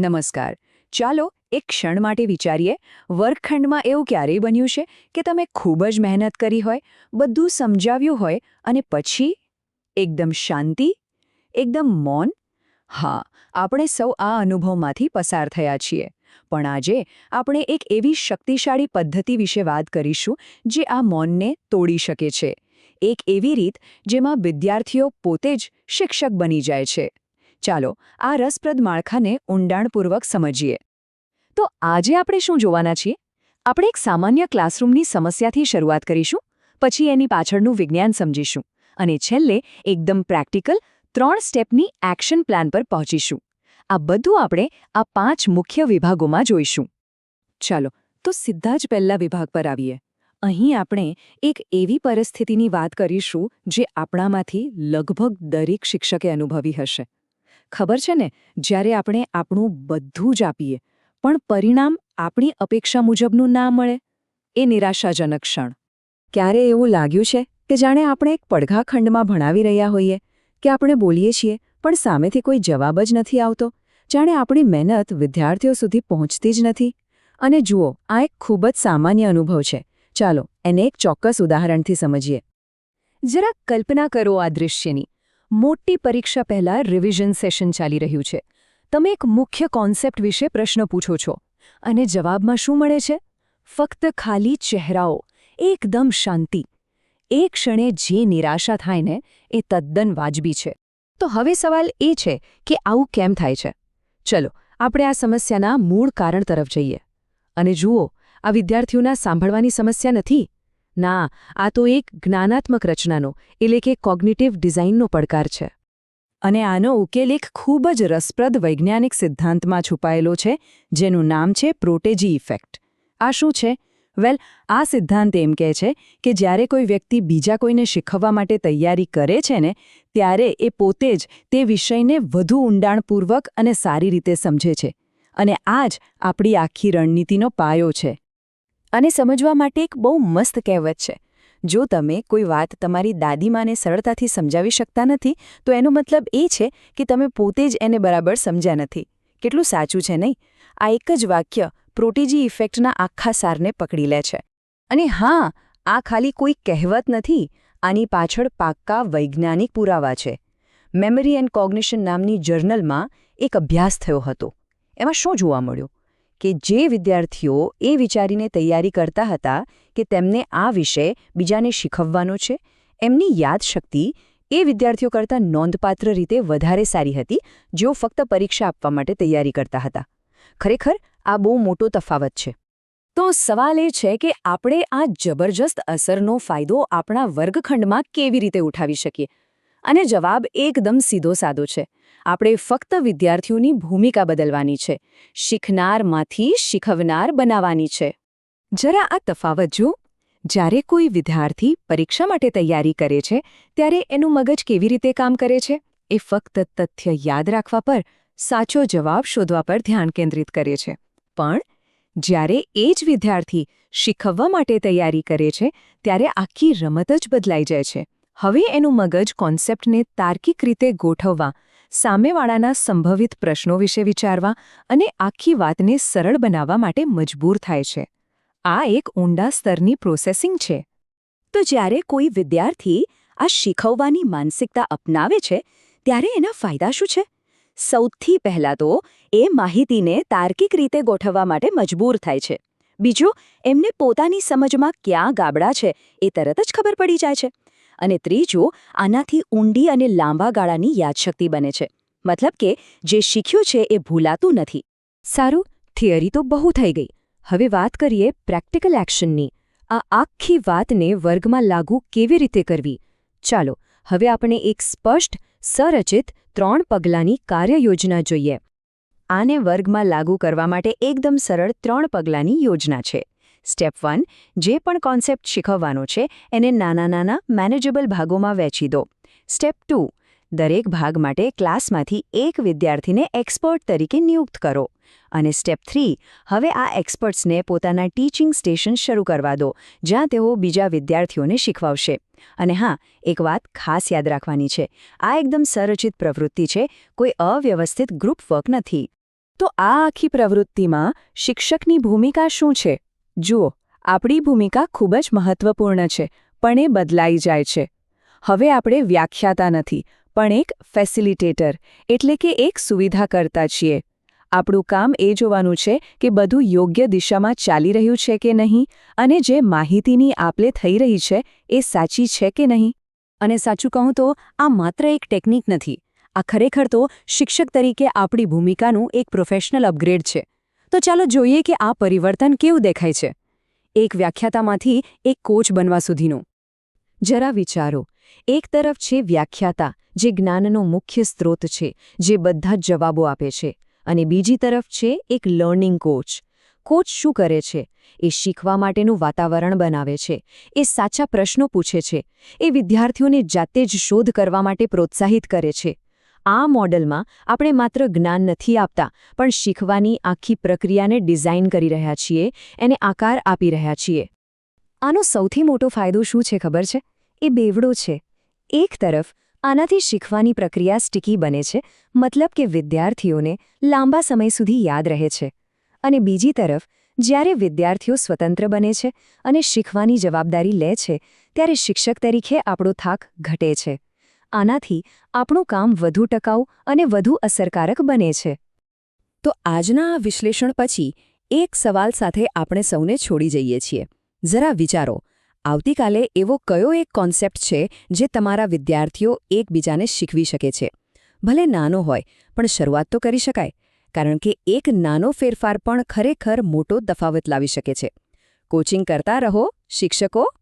નમસ્કાર. ચાલો એક ક્ષણ માટે વિચારીએ, વર્ગખંડમાં એવું ક્યારેય બન્યું છે કે તમે ખૂબ જ મહેનત કરી હોય, બધું સમજાવ્યું હોય અને પછી એકદમ શાંતિ, એકદમ મૌન? હા, આપણે સૌ આ અનુભવમાંથી પસાર થયા છીએ. પણ આજે આપણે એક એવી શક્તિશાળી પદ્ધતિ વિશે વાત કરીશું જે આ મૌનને તોડી શકે છે. એક એવી રીત જેમાં વિદ્યાર્થીઓ પોતે જ શિક્ષક બની જાય છે. ચાલો આ રસપ્રદ માળખાને ઊંડાણપૂર્વક સમજીએ. તો આજે આપણે શું જોવાના છીએ? આપણે એક સામાન્ય ક્લાસરૂમની સમસ્યાથી શરૂઆત કરીશું, પછી એની પાછળનું વિજ્ઞાન સમજીશું અને છેલ્લે એકદમ પ્રેક્ટિકલ 3 સ્ટેપની એક્શન પ્લાન પર પહોંચીશું. આ બધું આપણે આ 5 મુખ્ય વિભાગોમાં જોઈશું. ચાલો તો સીધા જ પહેલા વિભાગ પર આવીએ. અહીં આપણે એક એવી પરિસ્થિતિની વાત કરીશું જે આપણામાંથી લગભગ દરેક શિક્ષકે અનુભવી હશે. ખબર છે ને, જ્યારે આપણે આપણું બધું જ આપીએ પણ પરિણામ આપણી અપેક્ષા મુજબનું ના મળે, એ નિરાશાજનક ક્ષણ. ક્યારે એવું લાગ્યું છે કે જાણે આપણે એક પડઘા ખંડમાં ભણાવી રહ્યા હોઈએ, કે આપણે બોલીએ છીએ પણ સામેથી કોઈ જવાબ જ નથી આવતો, જાણે આપણી મહેનત વિદ્યાર્થીઓ સુધી પહોંચતી જ નથી? અને જુઓ, આ એક ખૂબ જ સામાન્ય અનુભવ છે. ચાલો એને એક ચોક્કસ ઉદાહરણથી સમજીએ. જરા કલ્પના કરો આ દૃશ્યની. મોટી પરીક્ષા પહેલાં રિવિઝન સેશન ચાલી રહ્યું છે. તમે એક મુખ્ય કોન્સેપ્ટ વિશે પ્રશ્ન પૂછો છો અને જવાબમાં શું મળે છે? ફક્ત ખાલી ચહેરાઓ, એકદમ શાંતિ. એ ક્ષણે જે નિરાશા થાય ને, એ તદ્દન વાજબી છે. તો હવે સવાલ એ છે કે આવું કેમ થાય છે? ચલો આપણે આ સમસ્યાના મૂળ કારણ તરફ જઈએ. અને જુઓ, આ વિદ્યાર્થીઓના સાંભળવાની સમસ્યા નથી. ના, આ તો એક જ્ઞાનાત્મક રચનાનો એટલે કે કોગ્નિટિવ ડિઝાઇનનો પડકાર છે. અને આનો ઉકેલ એક ખૂબ જ રસપ્રદ વૈજ્ઞાનિક સિદ્ધાંતમાં છુપાયેલો છે, જેનું નામ છે પ્રોટેજી ઇફેક્ટ. આ શું છે? વેલ, આ સિદ્ધાંત એમ કહે છે કે જ્યારે કોઈ વ્યક્તિ બીજા કોઈને શીખવવા માટે તૈયારી કરે છે ને, ત્યારે એ પોતે જ તે વિષયને વધુ ઊંડાણપૂર્વક અને સારી રીતે સમજે છે. અને આ જ આપણી આખી રણનીતિનો પાયો છે. અને સમજવા માટે એક બહુ મસ્ત કહેવત છે: જો તમે કોઈ વાત તમારી દાદીમાને સરળતાથી સમજાવી શકતા નથી, તો એનો મતલબ એ છે કે તમે પોતે જ એને બરાબર સમજ્યા નથી. કેટલું સાચું છે નહીં? આ એક જ વાક્ય પ્રોટેજી ઇફેક્ટના આખા સારને પકડી લે છે. અને હા, આ ખાલી કોઈ કહેવત નથી. આની પાછળ પાક્કા વૈજ્ઞાનિક પુરાવા છે. મેમરી એન્ડ કોગ્નિશન નામની જર્નલમાં એક અભ્યાસ થયો હતો. એમાં શું જોવા મળ્યું? કે જે વિદ્યાર્થીઓ એ વિચારીને તૈયારી કરતા હતા કે તેમને આ વિષય બીજાને શીખવવાનો છે, એમની યાદશક્તિ એ વિદ્યાર્થીઓ કરતાં નોંધપાત્ર રીતે વધારે સારી હતી જેઓ ફક્ત પરીક્ષા આપવા માટે તૈયારી કરતા હતા. ખરેખર આ બહુ મોટો તફાવત છે. તો સવાલ એ છે કે આપણે આ જબરજસ્ત અસરનો ફાયદો આપણા વર્ગખંડમાં કેવી રીતે ઉઠાવી શકીએ? અને જવાબ એકદમ સીધો સાદો છે. આપણે ફક્ત વિદ્યાર્થીઓની ભૂમિકા બદલવાની છે. શીખનારમાંથી શીખવનાર બનાવવાની છે. જરા આ તફાવત જુઓ. જ્યારે કોઈ વિદ્યાર્થી પરીક્ષા માટે તૈયારી કરે છે, ત્યારે એનું મગજ કેવી રીતે કામ કરે છે? એ ફક્ત તથ્ય યાદ રાખવા પર, સાચો જવાબ શોધવા પર ધ્યાન કેન્દ્રિત કરે છે. પણ જ્યારે એ જ વિદ્યાર્થી શીખવવા માટે તૈયારી કરે છે, ત્યારે આખી રમત જ બદલાઈ જાય છે. હવે એનું મગજ કોન્સેપ્ટને તાર્કિક રીતે ગોઠવવા, સામેવાળાના સંભવિત પ્રશ્નો વિશે વિચારવા અને આખી વાતને સરળ બનાવવા માટે મજબૂર થાય છે. આ એક ઊંડા સ્તરની પ્રોસેસિંગ છે. તો જ્યારે કોઈ વિદ્યાર્થી આ શીખવવાની માનસિકતા અપનાવે છે, ત્યારે એના ફાયદા શું છે? સૌથી પહેલાં તો એ માહિતીને તાર્કિક રીતે ગોઠવવા માટે મજબૂર થાય છે. બીજું, એમને પોતાની સમજમાં ક્યાં ગાબડા છે એ તરત જ ખબર પડી જાય છે. અને ત્રીજું, આનાથી ઊંડી અને લાંબા ગાળાની યાદશક્તિ બને છે. મતલબ કે જે શીખ્યું છે એ ભૂલાતું નથી. સારું, થિયરી તો બહુ થઈ ગઈ. હવે વાત કરીએ પ્રેક્ટિકલ એક્શનની. આ આખી વાતને વર્ગમાં લાગુ કેવી રીતે કરવી? ચાલો હવે આપણે એક સ્પષ્ટ, સંરચિત 3 પગલાંની કાર્યયોજના જોઈએ. આને વર્ગમાં લાગુ કરવા માટે એકદમ સરળ 3 પગલાંની યોજના છે. સ્ટેપ 1, જે પણ કોન્સેપ્ટ શીખવવાનો છે એને નાના મેનેજેબલ ભાગોમાં વહેંચી દો. સ્ટેપ 2, દરેક ભાગ માટે ક્લાસમાંથી એક વિદ્યાર્થીને એક્સપર્ટ તરીકે નિયુક્ત કરો. અને સ્ટેપ 3, હવે આ એક્સપર્ટ્સને પોતાના ટીચિંગ સ્ટેશન શરૂ કરવા દો, જ્યાં તેઓ બીજા વિદ્યાર્થીઓને શીખવાડશે. અને હા, એક વાત ખાસ યાદ રાખવાની છે. આ એકદમ સંરચિત પ્રવૃત્તિ છે, કોઈ અવ્યવસ્થિત ગ્રુપ વર્ક નથી. તો આ આખી પ્રવૃત્તિમાં શિક્ષકની ભૂમિકા શું છે? જુઓ, આપણી ભૂમિકા ખૂબ જ મહત્વપૂર્ણ છે, પણ એ બદલાઈ જાય છે. હવે આપણે વ્યાખ્યાતા નથી, પણ એક ફેસિલિટેટર એટલે કે એક સુવિધાકર્તા છીએ. આપણું કામ એ જોવાનું છે કે બધું યોગ્ય દિશામાં ચાલી રહ્યું છે કે નહીં અને જે માહિતીની આપ-લે થઈ રહી છે એ સાચી છે કે નહીં. અને સાચું કહું તો આ માત્ર એક ટેકનિક નથી. આ ખરેખર તો શિક્ષક તરીકે આપણી ભૂમિકાનું એક પ્રોફેશનલ અપગ્રેડ છે. તો ચાલો જોઈએ કે આ પરિવર્તન કેવું દેખાય છે. એક વ્યાખ્યાતામાંથી એક કોચ બનવા સુધીનું. જરા વિચારો, એક તરફ છે વ્યાખ્યાતા, જે જ્ઞાનનો મુખ્ય સ્ત્રોત છે, જે બધા જ જવાબો આપે છે, અને બીજી તરફ છે એક લર્નિંગ કોચ. કોચ શું કરે છે? એ શીખવા માટેનું વાતાવરણ બનાવે છે, એ સાચા પ્રશ્નો પૂછે છે, એ વિદ્યાર્થીઓને જાતે જ શોધ કરવા માટે પ્રોત્સાહિત કરે છે. આ મોડલમાં આપણે માત્ર જ્ઞાન નથી આપતા, પણ શીખવાની આખી પ્રક્રિયાને ડિઝાઇન કરી રહ્યા છીએ, એને આકાર આપી રહ્યા છીએ. આનો સૌથી મોટો ફાયદો શું છે ખબર છે? એ બેવડો છે. એક તરફ આનાથી શીખવાની પ્રક્રિયા સ્ટીકી બને છે, મતલબ કે વિદ્યાર્થીઓને લાંબા સમય સુધી યાદ રહે છે. અને બીજી તરફ જ્યારે વિદ્યાર્થીઓ સ્વતંત્ર બને છે અને શીખવાની જવાબદારી લે છે, ત્યારે શિક્ષક તરીકે આપણો થાક ઘટે છે. આનાથી આપણું કામ વધુ ટકાઉ અને વધુ અસરકારક બને છે. તો આજના આ વિશ્લેષણ પછી એક સવાલ સાથે આપણે સૌને છોડી જઈએ છીએ. જરા વિચારો, આવતીકાલે એવો કયો એક કોન્સેપ્ટ છે જે તમારા વિદ્યાર્થીઓ એકબીજાને શીખવી શકે છે? ભલે નાનો હોય, પણ શરૂઆત તો કરી શકાય, કારણ કે એક નાનો ફેરફાર પણ ખરેખર મોટો તફાવત લાવી શકે છે. કોચિંગ કરતા રહો, શિક્ષકો.